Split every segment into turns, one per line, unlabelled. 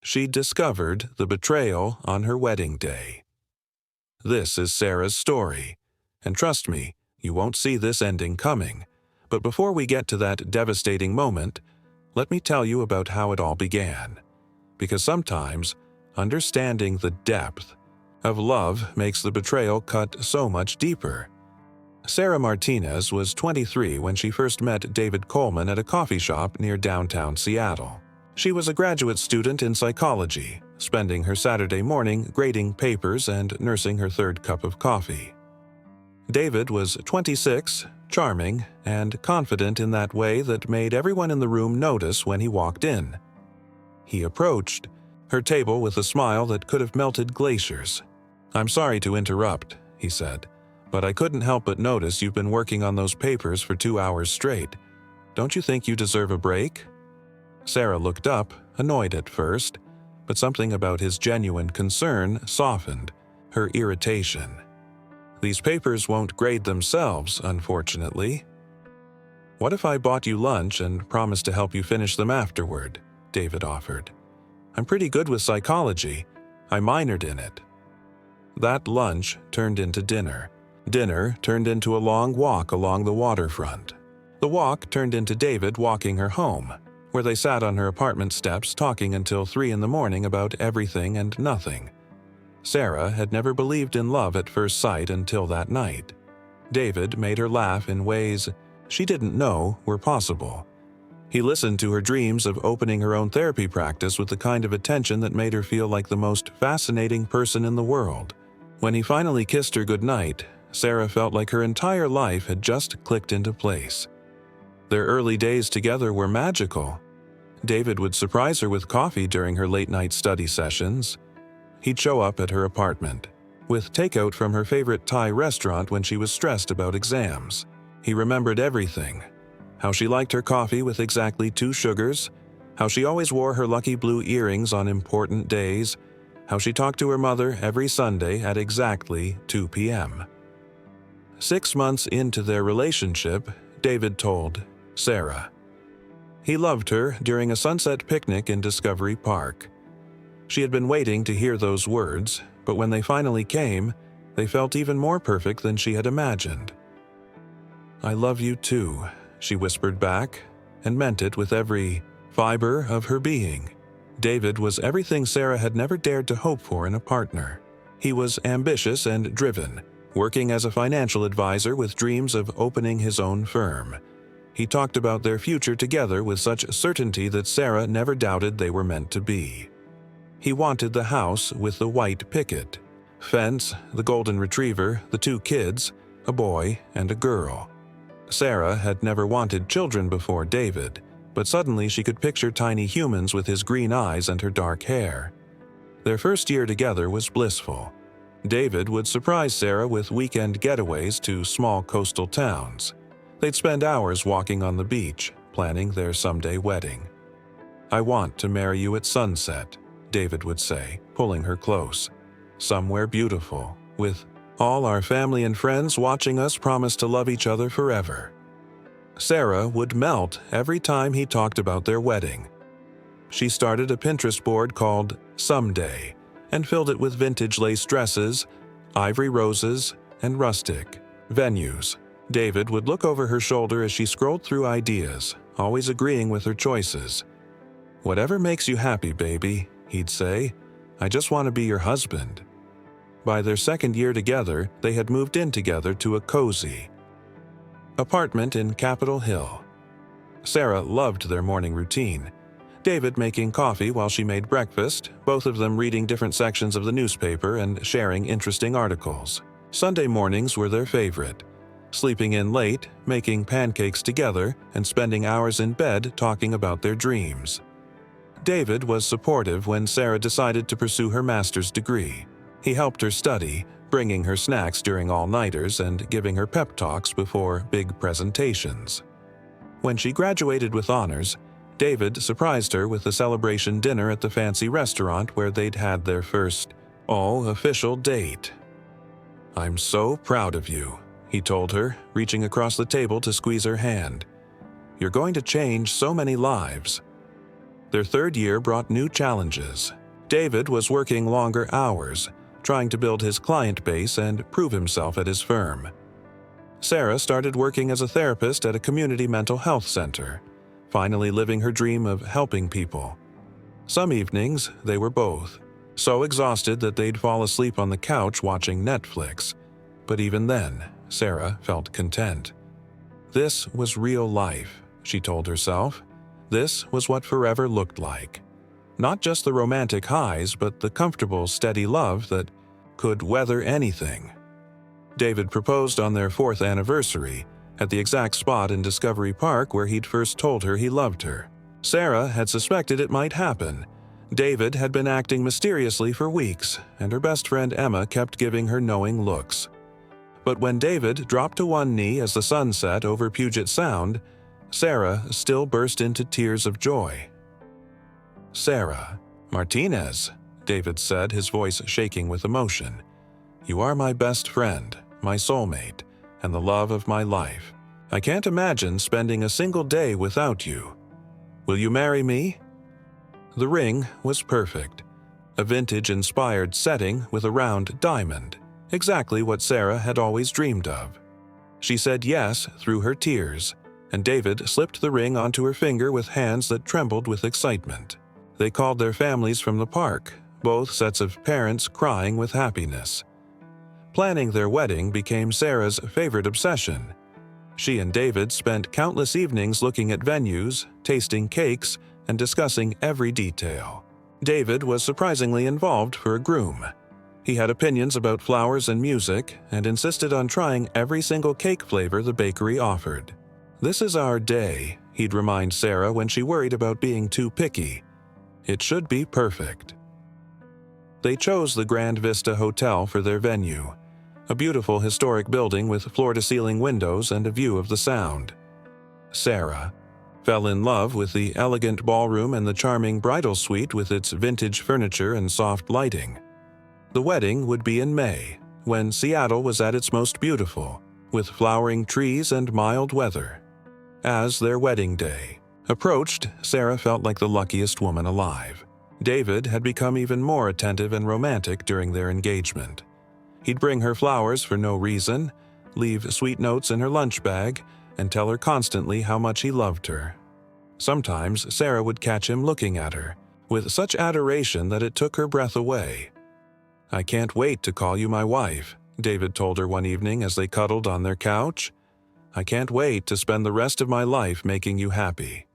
She discovered the betrayal on her wedding day. This is Sarah's story, and trust me, you won't see this ending coming. But before we get to that devastating moment, let me tell you about how it all began. Because sometimes, understanding the depth of love makes the betrayal cut so much deeper. Sarah Martinez was 23 when she first met David Coleman at a coffee shop near downtown Seattle. She was a graduate student in psychology, spending her Saturday morning grading papers and nursing her third cup of coffee. David was 26, charming, and confident in that way that made everyone in the room notice when he walked in. He approached her table with a smile that could have melted glaciers. "I'm sorry to interrupt," he said, "but I couldn't help but notice you've been working on those papers for 2 hours straight. Don't you think you deserve a break?" Sarah looked up, annoyed at first, but something about his genuine concern softened her irritation. "These papers won't grade themselves, unfortunately." "What if I bought you lunch and promised to help you finish them afterward?" David offered. "I'm pretty good with psychology. I minored in it." That lunch turned into dinner. Dinner turned into a long walk along the waterfront. The walk turned into David walking her home, where they sat on her apartment steps talking until 3 a.m. about everything and nothing. Sarah had never believed in love at first sight until that night. David made her laugh in ways she didn't know were possible. He listened to her dreams of opening her own therapy practice with the kind of attention that made her feel like the most fascinating person in the world. When he finally kissed her goodnight, Sarah felt like her entire life had just clicked into place. Their early days together were magical. David would surprise her with coffee during her late-night study sessions. He'd show up at her apartment with takeout from her favorite Thai restaurant when she was stressed about exams. He remembered everything: how she liked her coffee with exactly 2 sugars, how she always wore her lucky blue earrings on important days, how she talked to her mother every Sunday at exactly 2 p.m. 6 months into their relationship, David told Sarah he loved her during a sunset picnic in Discovery Park. She had been waiting to hear those words, but when they finally came, they felt even more perfect than she had imagined. "I love you too," she whispered back, and meant it with every fiber of her being. David was everything Sarah had never dared to hope for in a partner. He was ambitious and driven, working as a financial advisor with dreams of opening his own firm. He talked about their future together with such certainty that Sarah never doubted they were meant to be. He wanted the house with the white picket fence, the golden retriever, the 2 kids, a boy and a girl. Sarah had never wanted children before David, but suddenly she could picture tiny humans with his green eyes and her dark hair. Their first year together was blissful. David would surprise Sarah with weekend getaways to small coastal towns. They'd spend hours walking on the beach, planning their someday wedding. "I want to marry you at sunset," David would say, pulling her close. "Somewhere beautiful, with all our family and friends watching us promise to love each other forever." Sarah would melt every time he talked about their wedding. She started a Pinterest board called Someday and filled it with vintage lace dresses, ivory roses, and rustic venues. David would look over her shoulder as she scrolled through ideas, always agreeing with her choices. "Whatever makes you happy, baby," he'd say. "I just want to be your husband." By their second year together, they had moved in together to a cozy apartment in Capitol Hill. Sarah loved their morning routine. David making coffee while she made breakfast, both of them reading different sections of the newspaper and sharing interesting articles. Sunday mornings were their favorite. Sleeping in late, making pancakes together, and spending hours in bed talking about their dreams. David was supportive when Sarah decided to pursue her master's degree. He helped her study, bringing her snacks during all-nighters and giving her pep talks before big presentations. When she graduated with honors, David surprised her with a celebration dinner at the fancy restaurant where they'd had their first official date. "I'm so proud of you," he told her, reaching across the table to squeeze her hand. "You're going to change so many lives." Their third year brought new challenges. David was working longer hours, trying to build his client base and prove himself at his firm. Sarah started working as a therapist at a community mental health center, finally living her dream of helping people. Some evenings, they were both so exhausted that they'd fall asleep on the couch watching Netflix. But even then, Sarah felt content. This was real life, she told herself. This was what forever looked like. Not just the romantic highs, but the comfortable, steady love that could weather anything. David proposed on their 4th anniversary, at the exact spot in Discovery Park where he'd first told her he loved her. Sarah had suspected it might happen. David had been acting mysteriously for weeks, and her best friend Emma kept giving her knowing looks. But when David dropped to one knee as the sun set over Puget Sound, Sarah still burst into tears of joy. "Sarah Martinez," David said, his voice shaking with emotion. "You are my best friend, my soulmate, and the love of my life. I can't imagine spending a single day without you. Will you marry me?" The ring was perfect. A vintage-inspired setting with a round diamond, exactly what Sarah had always dreamed of. She said yes through her tears, and David slipped the ring onto her finger with hands that trembled with excitement. They called their families from the park, both sets of parents crying with happiness. Planning their wedding became Sarah's favorite obsession. She and David spent countless evenings looking at venues, tasting cakes, and discussing every detail. David was surprisingly involved for a groom. He had opinions about flowers and music and insisted on trying every single cake flavor the bakery offered. "This is our day," he'd remind Sarah when she worried about being too picky. "It should be perfect." They chose the Grand Vista Hotel for their venue, a beautiful historic building with floor-to-ceiling windows and a view of the Sound. Sarah fell in love with the elegant ballroom and the charming bridal suite with its vintage furniture and soft lighting. The wedding would be in May, when Seattle was at its most beautiful, with flowering trees and mild weather. As their wedding day approached, Sarah felt like the luckiest woman alive. David had become even more attentive and romantic during their engagement. He'd bring her flowers for no reason, leave sweet notes in her lunch bag, and tell her constantly how much he loved her. Sometimes Sarah would catch him looking at her, with such adoration that it took her breath away. "I can't wait to call you my wife," David told her one evening as they cuddled on their couch. "I can't wait to spend the rest of my life making you happy."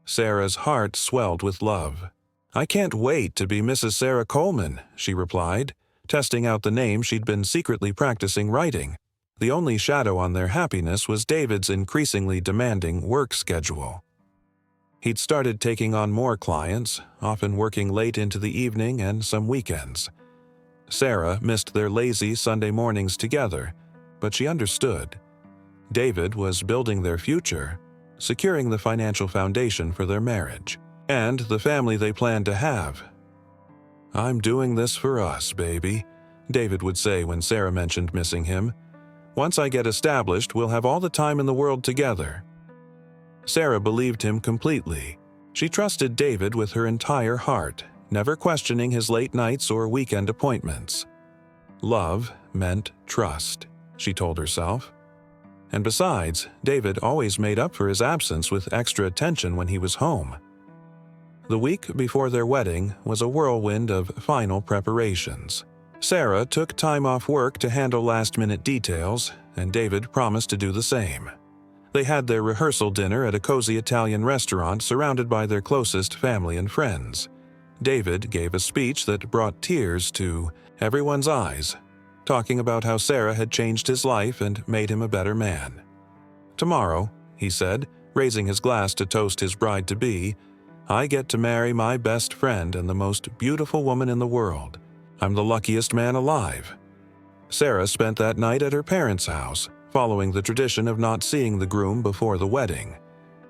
Sarah's heart swelled with love. "I can't wait to be Mrs. Sarah Coleman," she replied, testing out the name she'd been secretly practicing writing. The only shadow on their happiness was David's increasingly demanding work schedule. He'd started taking on more clients, often working late into the evening and some weekends. Sarah missed their lazy Sunday mornings together, but she understood. David was building their future, securing the financial foundation for their marriage, and the family they planned to have. "I'm doing this for us, baby," David would say when Sarah mentioned missing him. "Once I get established, we'll have all the time in the world together." Sarah believed him completely. She trusted David with her entire heart, never questioning his late nights or weekend appointments. Love meant trust, she told herself. And besides, David always made up for his absence with extra attention when he was home. The week before their wedding was a whirlwind of final preparations. Sarah took time off work to handle last-minute details, and David promised to do the same. They had their rehearsal dinner at a cozy Italian restaurant surrounded by their closest family and friends. David gave a speech that brought tears to everyone's eyes, talking about how Sarah had changed his life and made him a better man. "Tomorrow," he said, raising his glass to toast his bride-to-be, "I get to marry my best friend and the most beautiful woman in the world. I'm the luckiest man alive." Sarah spent that night at her parents' house, following the tradition of not seeing the groom before the wedding.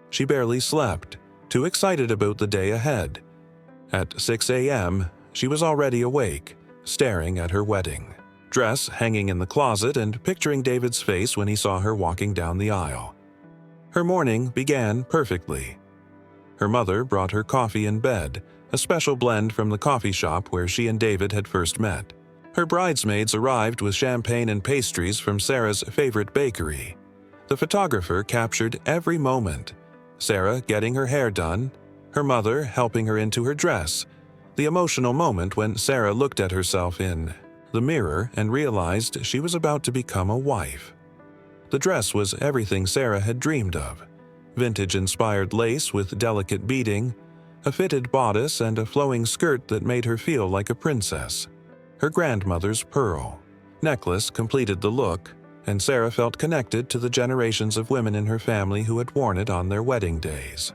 She barely slept, too excited about the day ahead. At 6 a.m., she was already awake, staring at her wedding dress hanging in the closet and picturing David's face when he saw her walking down the aisle. Her morning began perfectly. Her mother brought her coffee in bed, a special blend from the coffee shop where she and David had first met. Her bridesmaids arrived with champagne and pastries from Sarah's favorite bakery. The photographer captured every moment. Sarah getting her hair done, her mother helping her into her dress, the emotional moment when Sarah looked at herself in the mirror and realized she was about to become a wife. The dress was everything Sarah had dreamed of. Vintage-inspired lace with delicate beading, a fitted bodice and a flowing skirt that made her feel like a princess. Her grandmother's pearl necklace completed the look, and Sarah felt connected to the generations of women in her family who had worn it on their wedding days.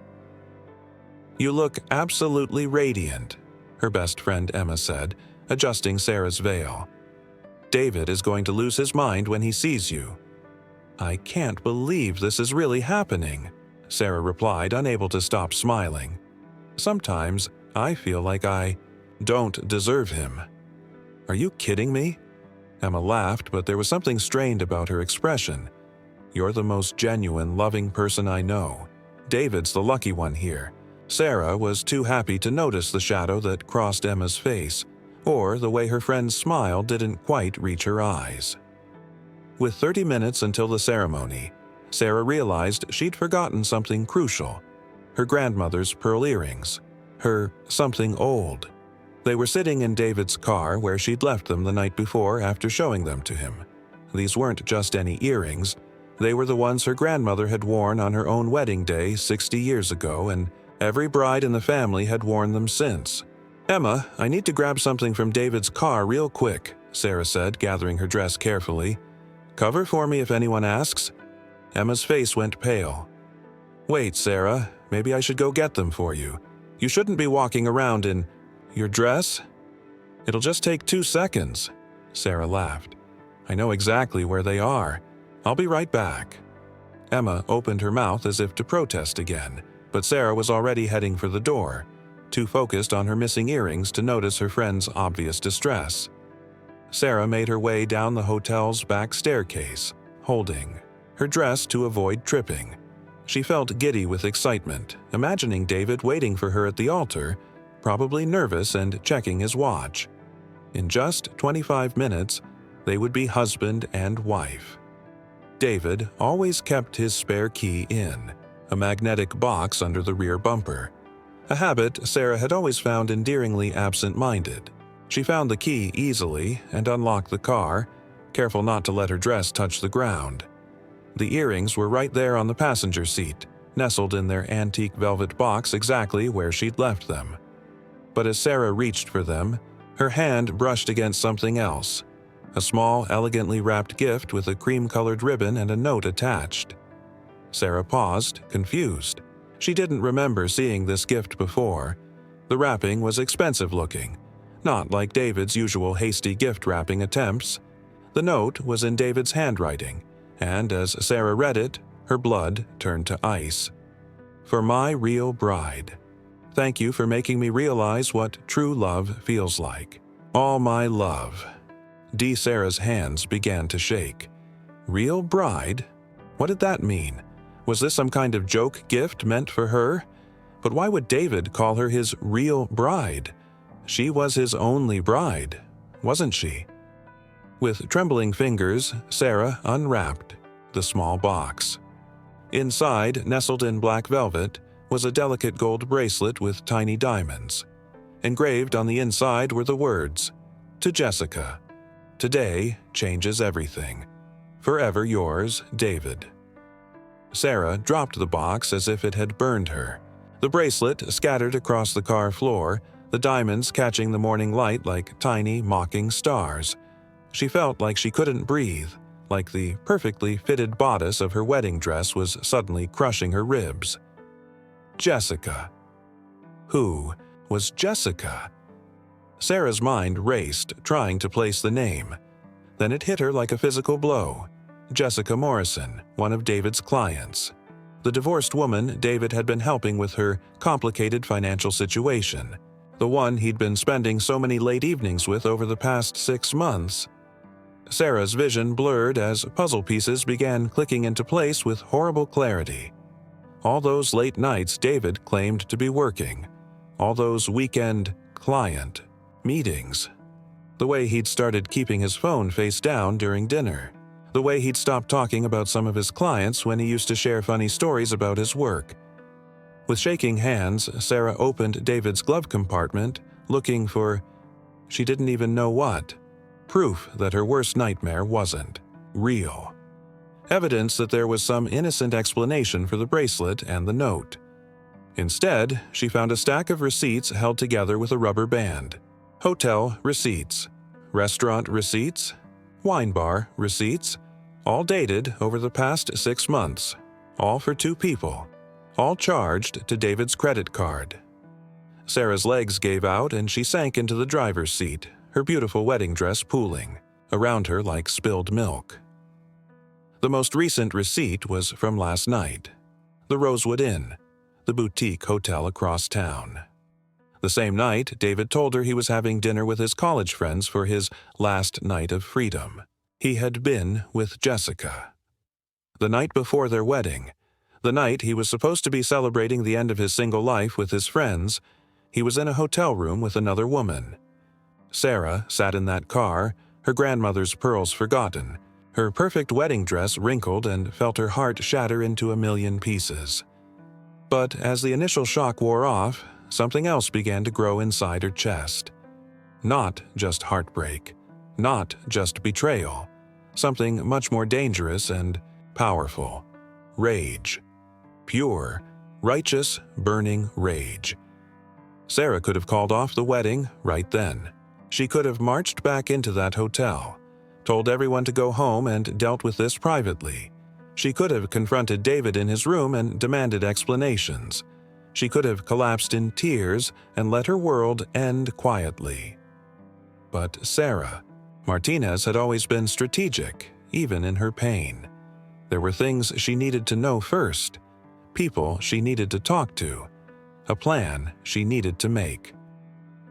"You look absolutely radiant," her best friend Emma said, adjusting Sarah's veil. "David is going to lose his mind when he sees you." "I can't believe this is really happening," Sarah replied, unable to stop smiling. "Sometimes I feel like I don't deserve him." "Are you kidding me?" Emma laughed, but there was something strained about her expression. "You're the most genuine, loving person I know. David's the lucky one here." Sarah was too happy to notice the shadow that crossed Emma's face, or the way her friend's smile didn't quite reach her eyes. With 30 minutes until the ceremony, Sarah realized she'd forgotten something crucial: her grandmother's pearl earrings, her something old. They were sitting in David's car where she'd left them the night before after showing them to him. These weren't just any earrings. They were the ones her grandmother had worn on her own wedding day 60 years ago, and every bride in the family had worn them since. "Emma, I need to grab something from David's car real quick," Sarah said, gathering her dress carefully. "Cover for me if anyone asks." Emma's face went pale. "Wait, Sarah, maybe I should go get them for you. You shouldn't be walking around in your dress?" "It'll just take 2 seconds," Sarah laughed. "I know exactly where they are. I'll be right back." Emma opened her mouth as if to protest again, but Sarah was already heading for the door, too focused on her missing earrings to notice her friend's obvious distress. Sarah made her way down the hotel's back staircase, holding her dress to avoid tripping. She felt giddy with excitement, imagining David waiting for her at the altar, probably nervous and checking his watch. In just 25 minutes, they would be husband and wife. David always kept his spare key in a magnetic box under the rear bumper, a habit Sarah had always found endearingly absent-minded. She found the key easily and unlocked the car, careful not to let her dress touch the ground. The earrings were right there on the passenger seat, nestled in their antique velvet box exactly where she'd left them. But as Sarah reached for them, her hand brushed against something else, a small, elegantly wrapped gift with a cream-colored ribbon and a note attached. Sarah paused, confused. She didn't remember seeing this gift before. The wrapping was expensive-looking, not like David's usual hasty gift-wrapping attempts. The note was in David's handwriting, and as Sarah read it, her blood turned to ice. "For my real bride. Thank you for making me realize what true love feels like. All my love." Sarah's hands began to shake. Real bride? What did that mean? Was this some kind of joke gift meant for her? But why would David call her his real bride? She was his only bride, wasn't she? With trembling fingers, Sarah unwrapped the small box. Inside, nestled in black velvet, was a delicate gold bracelet with tiny diamonds. Engraved on the inside were the words, "To Jessica. Today changes everything. Forever yours, David." Sarah dropped the box as if it had burned her. The bracelet scattered across the car floor, the diamonds catching the morning light like tiny, mocking stars. She felt like she couldn't breathe, like the perfectly fitted bodice of her wedding dress was suddenly crushing her ribs. Jessica. Who was Jessica? Sarah's mind raced, trying to place the name. Then it hit her like a physical blow. Jessica Morrison, one of David's clients. The divorced woman David had been helping with her complicated financial situation. The one he'd been spending so many late evenings with over the past 6 months. Sarah's vision blurred as puzzle pieces began clicking into place with horrible clarity. All those late nights David claimed to be working. All those weekend client meetings. The way he'd started keeping his phone face down during dinner. The way he'd stopped talking about some of his clients when he used to share funny stories about his work. With shaking hands, Sarah opened David's glove compartment, looking for, she didn't even know what, proof that her worst nightmare wasn't real. Evidence that there was some innocent explanation for the bracelet and the note. Instead, she found a stack of receipts held together with a rubber band. Hotel receipts, restaurant receipts, wine bar receipts, all dated over the past 6 months, all for 2 people, all charged to David's credit card. Sarah's legs gave out and she sank into the driver's seat, her beautiful wedding dress pooling around her like spilled milk. The most recent receipt was from last night, the Rosewood Inn, the boutique hotel across town. The same night, David told her he was having dinner with his college friends for his last night of freedom. He had been with Jessica. The night before their wedding, the night he was supposed to be celebrating the end of his single life with his friends, he was in a hotel room with another woman. Sarah sat in that car, her grandmother's pearls forgotten, her perfect wedding dress wrinkled, and felt her heart shatter into a million pieces. But as the initial shock wore off, something else began to grow inside her chest. Not just heartbreak, not just betrayal, something much more dangerous and powerful. Rage. Pure, righteous, burning rage. Sarah could have called off the wedding right then. She could have marched back into that hotel, told everyone to go home and dealt with this privately. She could have confronted David in his room and demanded explanations. She could have collapsed in tears and let her world end quietly. But Sarah, Martinez had always been strategic, even in her pain. There were things she needed to know first, people she needed to talk to, a plan she needed to make.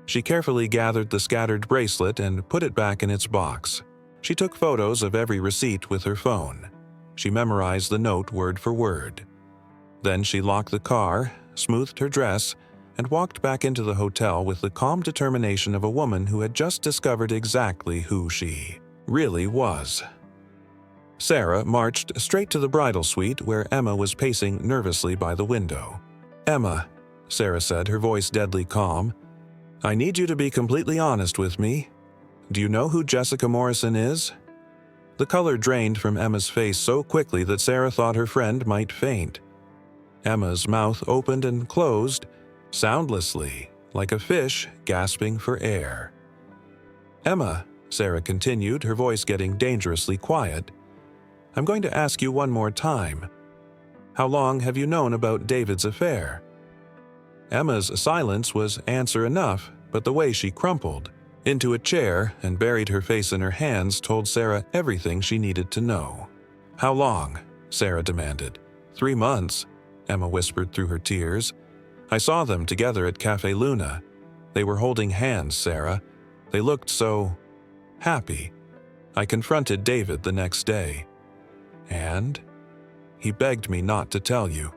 She carefully gathered the scattered bracelet and put it back in its box. She took photos of every receipt with her phone. She memorized the note word for word. Then she locked the car, smoothed her dress, and walked back into the hotel with the calm determination of a woman who had just discovered exactly who she really was. Sarah marched straight to the bridal suite where Emma was pacing nervously by the window. "Emma," Sarah said, her voice deadly calm, "I need you to be completely honest with me. Do you know who Jessica Morrison is?" The color drained from Emma's face so quickly that Sarah thought her friend might faint. Emma's mouth opened and closed, soundlessly, like a fish gasping for air. "Emma," Sarah continued, her voice getting dangerously quiet, "I'm going to ask you one more time. How long have you known about David's affair?" Emma's silence was answer enough, but the way she crumpled into a chair and buried her face in her hands told Sarah everything she needed to know. "How long?" Sarah demanded. 3 months, Emma whispered through her tears. "I saw them together at Cafe Luna. They were holding hands, Sarah. They looked so happy. I confronted David the next day. And he begged me not to tell you.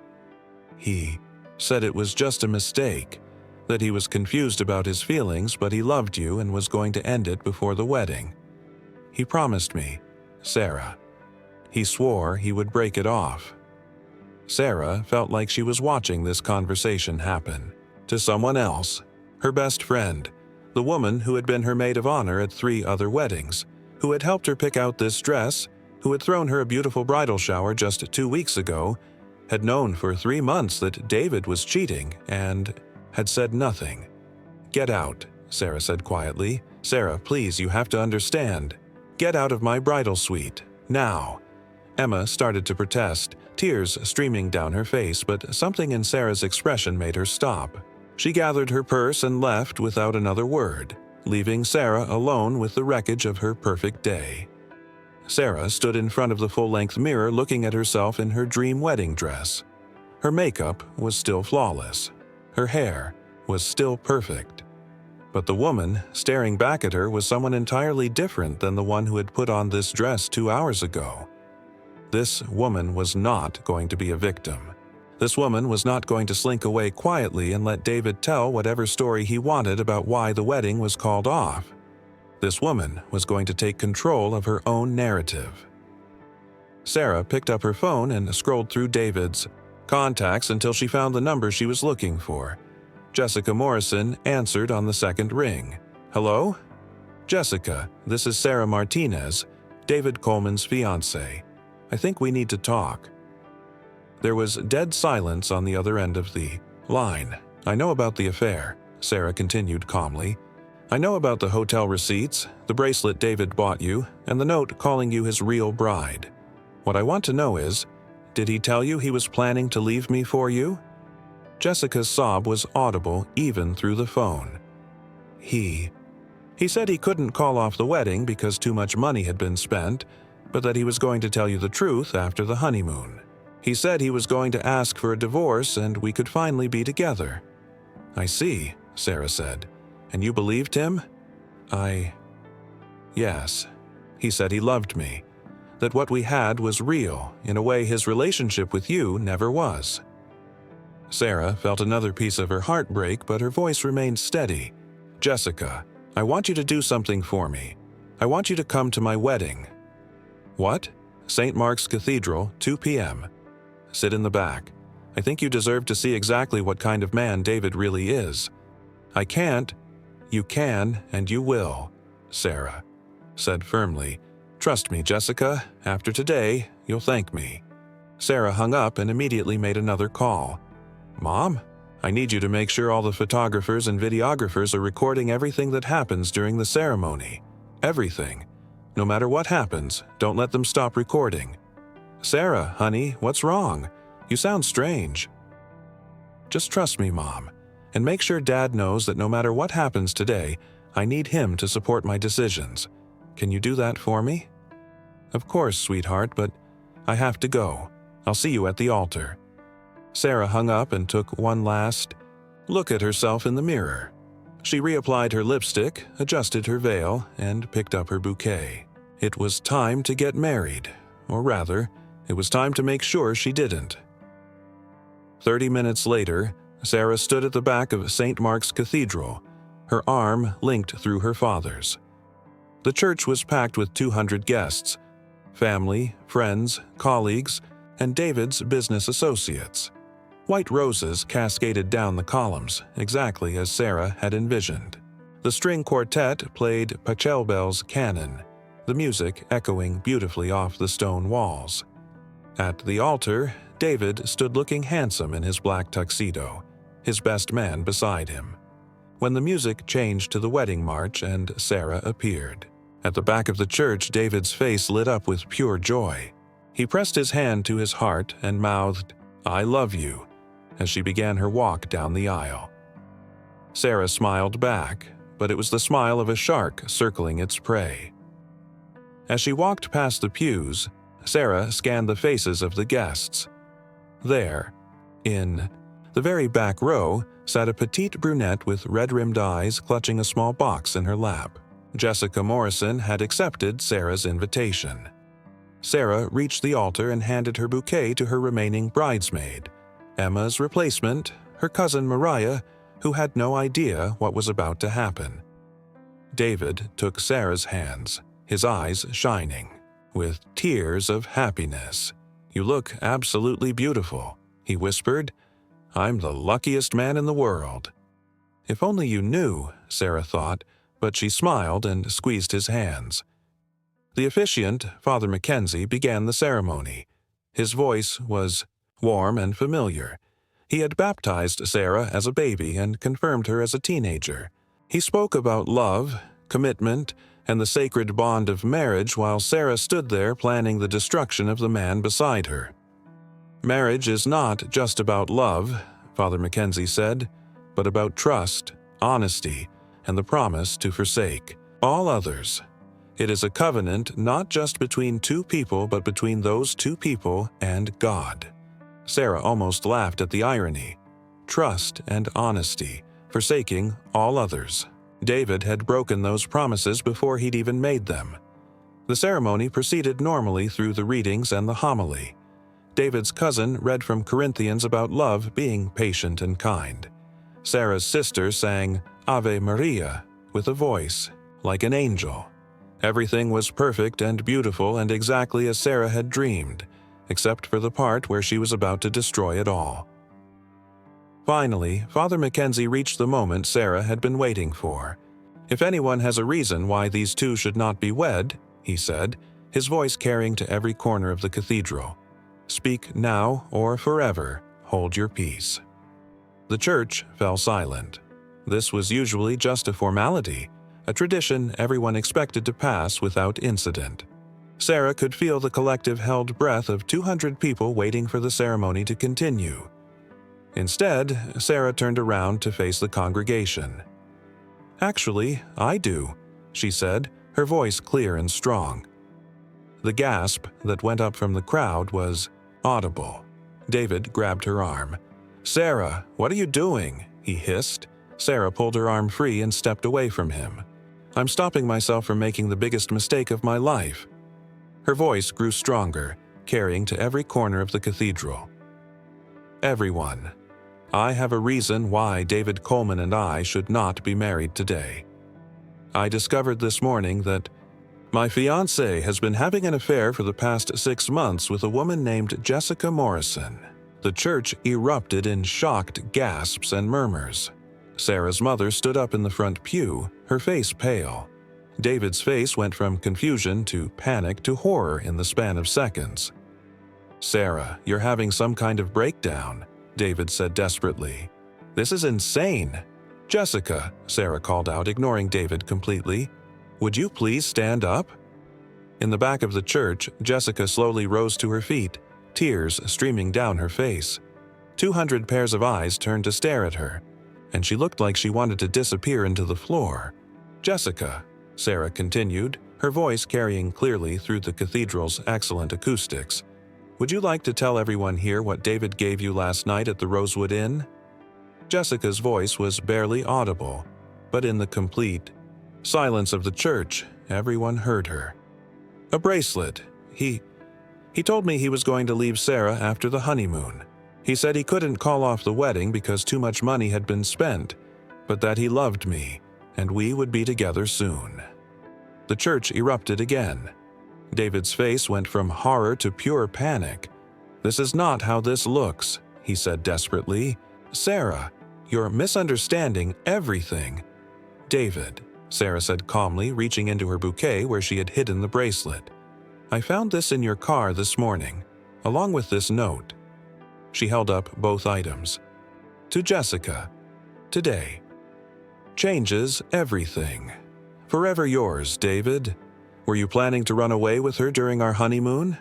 He said it was just a mistake, that he was confused about his feelings, but he loved you and was going to end it before the wedding. He promised me, Sarah. He swore he would break it off." Sarah felt like she was watching this conversation happen to someone else, her best friend, the woman who had been her maid of honor at 3 other weddings, who had helped her pick out this dress, who had thrown her a beautiful bridal shower just 2 weeks ago, had known for 3 months that David was cheating, and had said nothing. "Get out," Sarah said quietly. "Sarah, please, you have to understand. Get out of my bridal suite, now." Emma started to protest, tears streaming down her face, but something in Sarah's expression made her stop. She gathered her purse and left without another word, leaving Sarah alone with the wreckage of her perfect day. Sarah stood in front of the full-length mirror looking at herself in her dream wedding dress. Her makeup was still flawless. Her hair was still perfect. But the woman staring back at her was someone entirely different than the one who had put on this dress 2 hours ago. This woman was not going to be a victim. This woman was not going to slink away quietly and let David tell whatever story he wanted about why the wedding was called off. This woman was going to take control of her own narrative. Sarah picked up her phone and scrolled through David's contacts until she found the number she was looking for. Jessica Morrison answered on the second ring. "Hello? Jessica, this is Sarah Martinez, David Coleman's fiancée. I think we need to talk." There was dead silence on the other end of the line. "I know about the affair," Sarah continued calmly. "I know about the hotel receipts, the bracelet David bought you, and the note calling you his real bride. What I want to know is, did he tell you he was planning to leave me for you?" Jessica's sob was audible even through the phone. He said he couldn't call off the wedding because too much money had been spent, but that he was going to tell you the truth after the honeymoon. He said he was going to ask for a divorce and we could finally be together." "I see," Sarah said. "And you believed him?" Yes. He said he loved me, that what we had was real, in a way his relationship with you never was." Sarah felt another piece of her heart break, but her voice remained steady. "Jessica, I want you to do something for me. I want you to come to my wedding." "What?" "St. Mark's Cathedral, 2 p.m. Sit in the back. I think you deserve to see exactly what kind of man David really is." "I can't." "You can, and you will," Sarah said firmly. "Trust me, Jessica. After today, you'll thank me." Sarah hung up and immediately made another call. "Mom, I need you to make sure all the photographers and videographers are recording everything that happens during the ceremony. Everything. No matter what happens, don't let them stop recording." "Sarah, honey, what's wrong? You sound strange." "Just trust me, Mom, and make sure Dad knows that no matter what happens today, I need him to support my decisions. Can you do that for me?" "Of course, sweetheart, but I have to go. I'll see you at the altar." Sarah hung up and took one last look at herself in the mirror. She reapplied her lipstick, adjusted her veil, and picked up her bouquet. It was time to get married, or rather, it was time to make sure she didn't. 30 minutes later, Sarah stood at the back of St. Mark's Cathedral, her arm linked through her father's. The church was packed with 200 guests, family, friends, colleagues, and David's business associates. White roses cascaded down the columns, exactly as Sarah had envisioned. The string quartet played Pachelbel's canon, the music echoing beautifully off the stone walls. At the altar, David stood looking handsome in his black tuxedo, his best man beside him. When the music changed to the wedding march and Sarah appeared. At the back of the church, David's face lit up with pure joy. He pressed his hand to his heart and mouthed, "I love you," as she began her walk down the aisle. Sarah smiled back, but it was the smile of a shark circling its prey. As she walked past the pews, Sarah scanned the faces of the guests. There, in the very back row, sat a petite brunette with red-rimmed eyes clutching a small box in her lap. Jessica Morrison had accepted Sarah's invitation. Sarah reached the altar and handed her bouquet to her remaining bridesmaid, Emma's replacement, her cousin Mariah, who had no idea what was about to happen. David took Sarah's hands, his eyes shining, with tears of happiness. "You look absolutely beautiful," he whispered. "I'm the luckiest man in the world." "If only you knew," Sarah thought, but she smiled and squeezed his hands. The officiant, Father Mackenzie, began the ceremony. His voice was warm and familiar. He had baptized Sarah as a baby and confirmed her as a teenager. He spoke about love, commitment, and the sacred bond of marriage while Sarah stood there planning the destruction of the man beside her. "Marriage is not just about love," Father Mackenzie said, "but about trust, honesty, and the promise to forsake all others. It is a covenant not just between two people but between those two people and God." Sarah almost laughed at the irony. Trust and honesty, forsaking all others. David had broken those promises before he'd even made them. The ceremony proceeded normally through the readings and the homily. David's cousin read from Corinthians about love being patient and kind. Sarah's sister sang Ave Maria with a voice like an angel. Everything was perfect and beautiful and exactly as Sarah had dreamed, except for the part where she was about to destroy it all. Finally, Father Mackenzie reached the moment Sarah had been waiting for. "If anyone has a reason why these two should not be wed," he said, his voice carrying to every corner of the cathedral, "speak now or forever hold your peace." The church fell silent. This was usually just a formality, a tradition everyone expected to pass without incident. Sarah could feel the collective held breath of 200 people waiting for the ceremony to continue. Instead, Sarah turned around to face the congregation. "Actually, I do," she said, her voice clear and strong. The gasp that went up from the crowd was audible. David grabbed her arm. "Sarah, what are you doing?" he hissed. Sarah pulled her arm free and stepped away from him. "I'm stopping myself from making the biggest mistake of my life." Her voice grew stronger, carrying to every corner of the cathedral. "Everyone, I have a reason why David Coleman and I should not be married today. I discovered this morning that my fiancée has been having an affair for the past 6 months with a woman named Jessica Morrison." The church erupted in shocked gasps and murmurs. Sarah's mother stood up in the front pew, her face pale. David's face went from confusion to panic to horror in the span of seconds. "Sarah, you're having some kind of breakdown," David said desperately. "This is insane." "Jessica," Sarah called out, ignoring David completely, "would you please stand up?" In the back of the church, Jessica slowly rose to her feet, tears streaming down her face. 200 pairs of eyes turned to stare at her, and she looked like she wanted to disappear into the floor. "Jessica," Sarah continued, her voice carrying clearly through the cathedral's excellent acoustics, "would you like to tell everyone here what David gave you last night at the Rosewood Inn?" Jessica's voice was barely audible, but in the complete silence of the church, everyone heard her. "A bracelet. He told me he was going to leave Sarah after the honeymoon. He said he couldn't call off the wedding because too much money had been spent, but that he loved me, and we would be together soon." The church erupted again. David's face went from horror to pure panic. "This is not how this looks," he said desperately. "Sarah, you're misunderstanding everything." "David," Sarah said calmly, reaching into her bouquet where she had hidden the bracelet. "I found this in your car this morning, along with this note." She held up both items. "To Jessica, today. Changes everything. Forever yours, David. Were you planning to run away with her during our honeymoon?"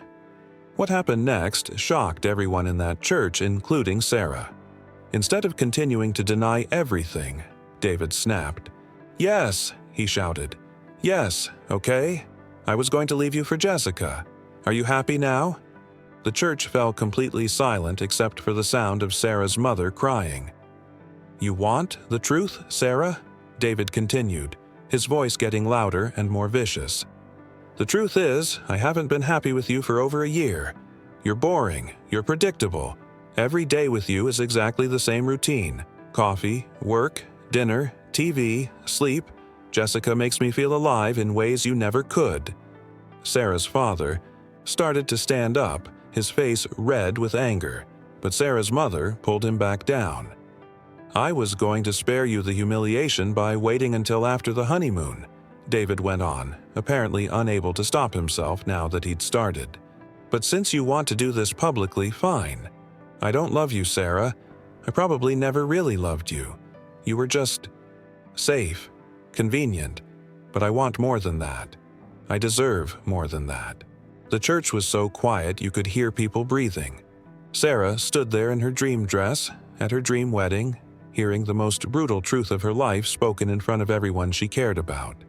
What happened next shocked everyone in that church, including Sarah. Instead of continuing to deny everything, David snapped. "Yes," he shouted. "Yes, okay? I was going to leave you for Jessica. Are you happy now?" The church fell completely silent except for the sound of Sarah's mother crying. "You want the truth, Sarah?" David continued, his voice getting louder and more vicious. "The truth is, I haven't been happy with you for over a year. You're boring, you're predictable. Every day with you is exactly the same routine. Coffee, work, dinner, TV, sleep. Jessica makes me feel alive in ways you never could." Sarah's father started to stand up, his face red with anger, but Sarah's mother pulled him back down. "I was going to spare you the humiliation by waiting until after the honeymoon," David went on, apparently unable to stop himself now that he'd started. "But since you want to do this publicly, fine. I don't love you, Sarah. I probably never really loved you. You were just safe, convenient, but I want more than that. I deserve more than that." The church was so quiet you could hear people breathing. Sarah stood there in her dream dress, at her dream wedding, hearing the most brutal truth of her life spoken in front of everyone she cared about.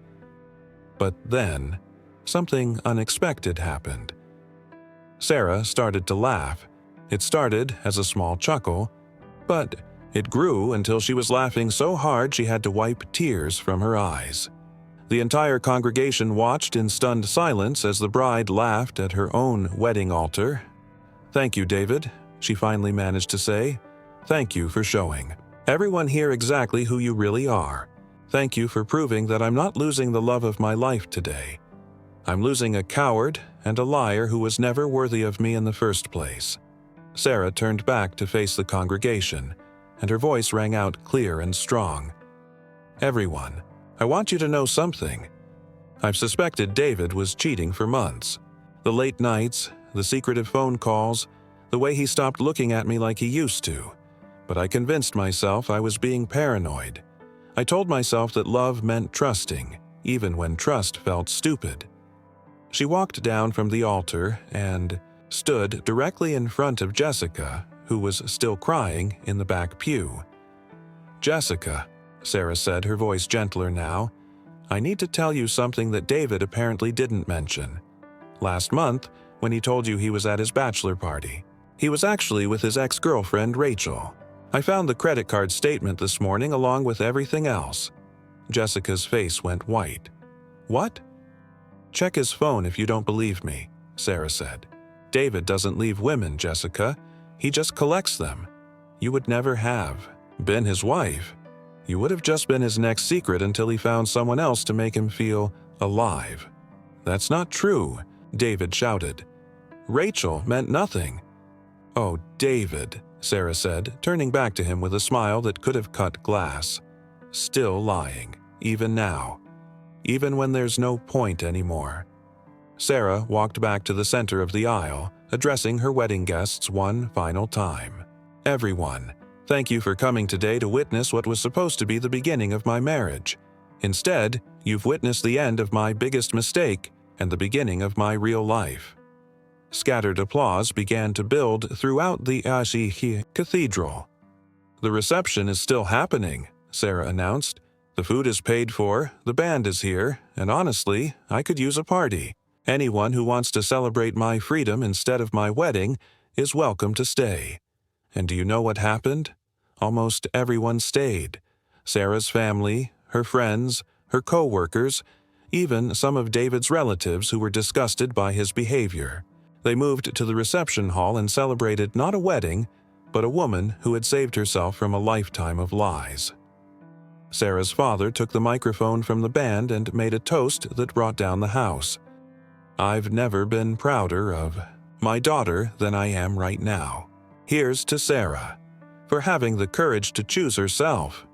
But then, something unexpected happened. Sarah started to laugh. It started as a small chuckle, but it grew until she was laughing so hard she had to wipe tears from her eyes. The entire congregation watched in stunned silence as the bride laughed at her own wedding altar. "Thank you, David," she finally managed to say. "Thank you for showing everyone here exactly who you really are. Thank you for proving that I'm not losing the love of my life today. I'm losing a coward and a liar who was never worthy of me in the first place." Sarah turned back to face the congregation, and her voice rang out clear and strong. "Everyone, I want you to know something. I've suspected David was cheating for months. The late nights, the secretive phone calls, the way he stopped looking at me like he used to. But I convinced myself I was being paranoid. I told myself that love meant trusting, even when trust felt stupid." She walked down from the altar and stood directly in front of Jessica, who was still crying in the back pew. "Jessica," Sarah said, her voice gentler now, "I need to tell you something that David apparently didn't mention. Last month, when he told you he was at his bachelor party, he was actually with his ex-girlfriend Rachel. I found the credit card statement this morning along with everything else." Jessica's face went white. "What?" "Check his phone if you don't believe me," Sarah said. "David doesn't leave women, Jessica. He just collects them. You would never have been his wife. You would have just been his next secret until he found someone else to make him feel alive." "That's not true," David shouted. "Rachel meant nothing." "Oh, David," Sarah said, turning back to him with a smile that could have cut glass. "Still lying, even now. Even when there's no point anymore." Sarah walked back to the center of the aisle, addressing her wedding guests one final time. "Everyone, thank you for coming today to witness what was supposed to be the beginning of my marriage. Instead, you've witnessed the end of my biggest mistake and the beginning of my real life." Scattered applause began to build throughout the cathedral. "The reception is still happening," Sarah announced. "The food is paid for, the band is here, and honestly, I could use a party. Anyone who wants to celebrate my freedom instead of my wedding is welcome to stay." And do you know what happened? Almost everyone stayed. Sarah's family, her friends, her co-workers, even some of David's relatives who were disgusted by his behavior. They moved to the reception hall and celebrated not a wedding, but a woman who had saved herself from a lifetime of lies. Sarah's father took the microphone from the band and made a toast that brought down the house. "I've never been prouder of my daughter than I am right now. Here's to Sarah, for having the courage to choose herself."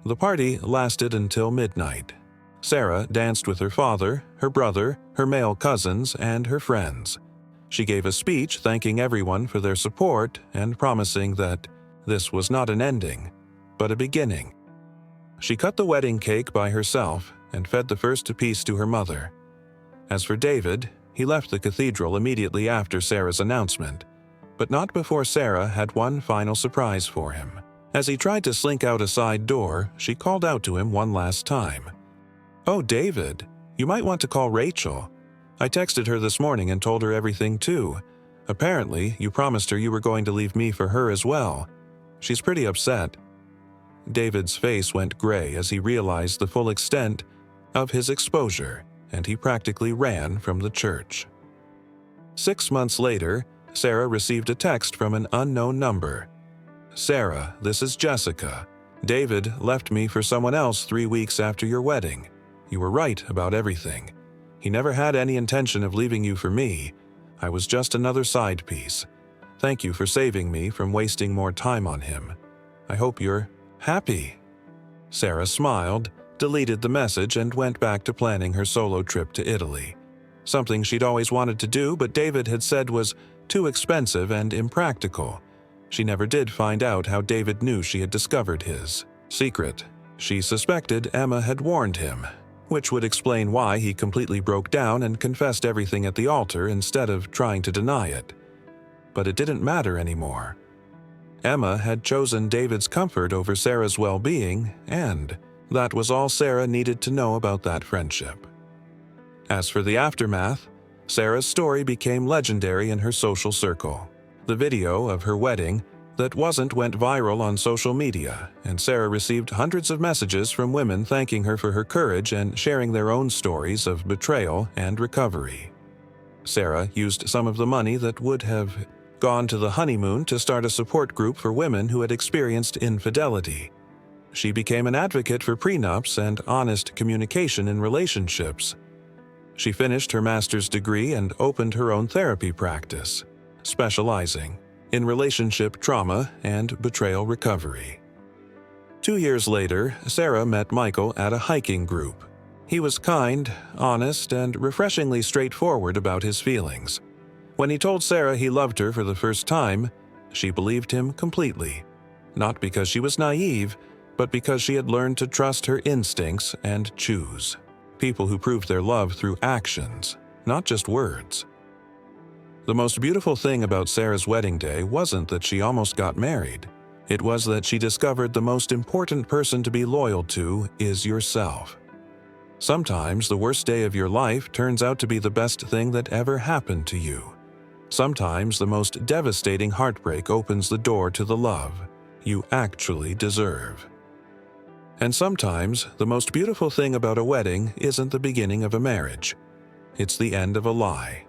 The party lasted until midnight. Sarah danced with her father, her brother, her male cousins, and her friends. She gave a speech thanking everyone for their support and promising that this was not an ending, but a beginning. She cut the wedding cake by herself and fed the first piece to her mother. As for David, he left the cathedral immediately after Sarah's announcement, but not before Sarah had one final surprise for him. As he tried to slink out a side door, she called out to him one last time. "Oh, David, you might want to call Rachel. I texted her this morning and told her everything too. Apparently, you promised her you were going to leave me for her as well. She's pretty upset." David's face went gray as he realized the full extent of his exposure, and he practically ran from the church. 6 months later, Sarah received a text from an unknown number. "Sarah, this is Jessica. David left me for someone else 3 weeks after your wedding. You were right about everything. He never had any intention of leaving you for me. I was just another side piece. Thank you for saving me from wasting more time on him. I hope you're happy." Sarah smiled, deleted the message, and went back to planning her solo trip to Italy. Something she'd always wanted to do, but David had said was too expensive and impractical. She never did find out how David knew she had discovered his secret. She suspected Emma had warned him, which would explain why he completely broke down and confessed everything at the altar instead of trying to deny it. But it didn't matter anymore. Emma had chosen David's comfort over Sarah's well-being, and that was all Sarah needed to know about that friendship. As for the aftermath, Sarah's story became legendary in her social circle. The video of her wedding that went viral on social media, and Sarah received hundreds of messages from women thanking her for her courage and sharing their own stories of betrayal and recovery. Sarah used some of the money that would have gone to the honeymoon to start a support group for women who had experienced infidelity. She became an advocate for prenups and honest communication in relationships. She finished her master's degree and opened her own therapy practice, specializing in relationship trauma and betrayal recovery. 2 years later, Sarah met Michael at a hiking group. He was kind, honest, and refreshingly straightforward about his feelings. When he told Sarah he loved her for the first time, she believed him completely, not because she was naive, but because she had learned to trust her instincts and choose people who proved their love through actions, not just words. The most beautiful thing about Sarah's wedding day wasn't that she almost got married. It was that she discovered the most important person to be loyal to is yourself. Sometimes the worst day of your life turns out to be the best thing that ever happened to you. Sometimes the most devastating heartbreak opens the door to the love you actually deserve. And sometimes the most beautiful thing about a wedding isn't the beginning of a marriage. It's the end of a lie.